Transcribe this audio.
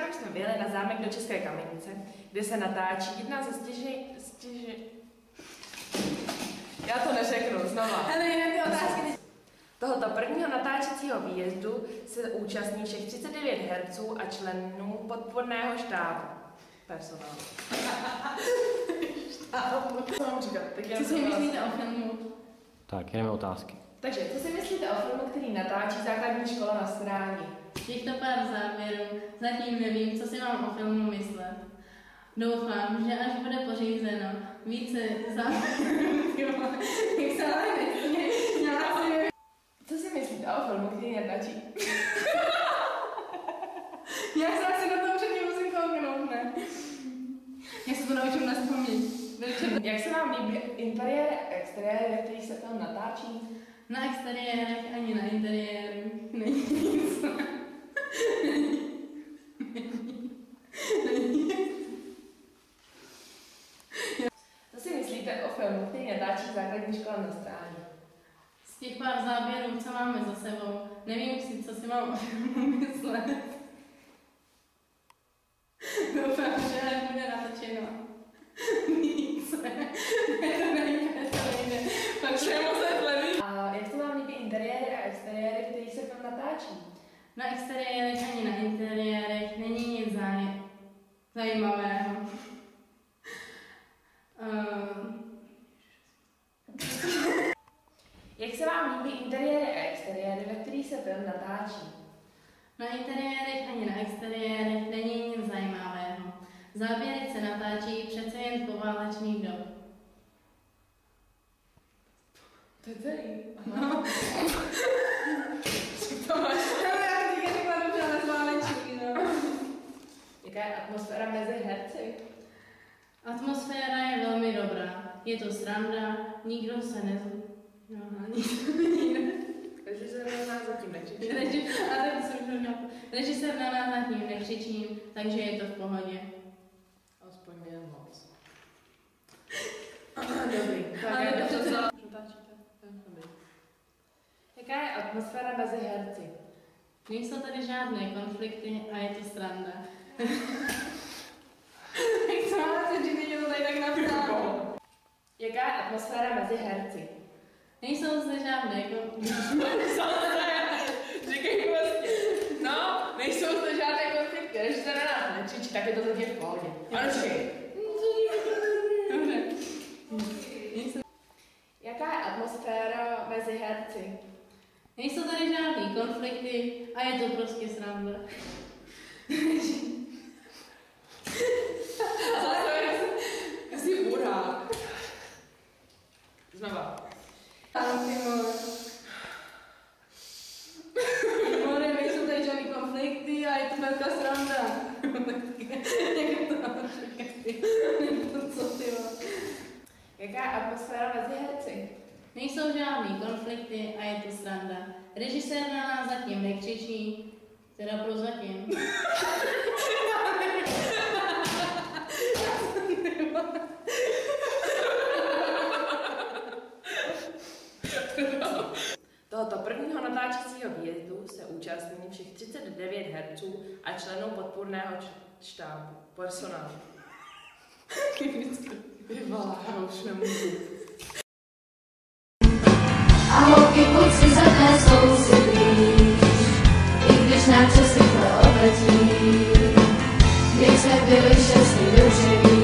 tak jsme vyjeli na zámek do České Kamenice, kde se natáčí jedna ze Já to neřeknu, znova. Hele, jinak ty otázky. Tohoto prvního natáčecího výjezdu se účastní všech 39 herců a členů podpůrného štábu. Personál. Co mám říkat? Co si myslíte o filmu? Tak, jdeme otázky. Takže, co si myslíte o filmu, který natáčí základní škola na Strání? Těchto pár závěrů zatím nevím, co si mám o filmu myslet. Doufám, že až bude pořízeno více závěrů, jak se ale nechtěně. Co si myslíte o filmu, který natáčí? Já se asi na to předtím musím kouknout, ne? Já se to naučím na vzpomnět. Jak se vám líbí interiéry a exteriéry, ve kterých se film natáčí? Na exteriérech ani na interiéru není nic. Co si myslíte o filmu, který natáčí základní škola na Strání? Z těch pár záběrů, co máme za sebou, nevím si, co si mám o filmu myslet. Doufám, že bude natočeno. Nic. To nejde. Pak všemu se zlevý. A jak se vám líbí interiéry a exteriéry, v kterých se film natáčí? Na exteriérech ani na interiérech není nic zajímavého. Jak se vám líbí interiéry a exteriéry, ve kterých se film natáčí? Na interiérech ani na exteriérech není nic zajímavého. Záběry se natáčí přece jen poválečných dob. To je celý. No. To máš. Já bych řekla dobře, ale poválečný, no. Jaká je atmosféra mezi herci? Atmosféra je velmi dobrá. Je to sranda, nikdo se Režisér na nás zatím nekřičí. Režisér na nás zatím nekřičí, takže je to v pohodě. Aspoň mě moc. Dobrý. Tak Ale jak to to co? natáčíte? Dobrý. Jaká je atmosféra mezi herci? Nejsou tady žádné konflikty a je to sranda. Jak to máte, že mě to tady tak napsáno? Jaká je atmosféra mezi herci? Nejsou zde žádné konflikty. Říkej vlastně. No, nejsou zde žádné konflikty. Režisér na nás nekřičí, tak je to zatím v pohodě. Ano, říkej. Dobře. Jaká je atmosféra mezi herci? Nejsou tady žádné konflikty a je to prostě sranda. Ty jsi burák. Znova. More, nejsou tady žádný konflikty a je to velká sranda. Co ty Jaká je atmosféra mezi herci? Nejsou žádný konflikty a je to sranda. Režisér na nás zatím nekřičí, teda prozatím. Tohoto prvního natáčecího výjezdu se účastní všech 39 herců a členů podpůrného štábu. Personál. Vyvolá, já už nemůžu. A holky kluci zanesou si blíž, i když nám přes rychle obletí. Když jsme byli šťastní, dobře ví.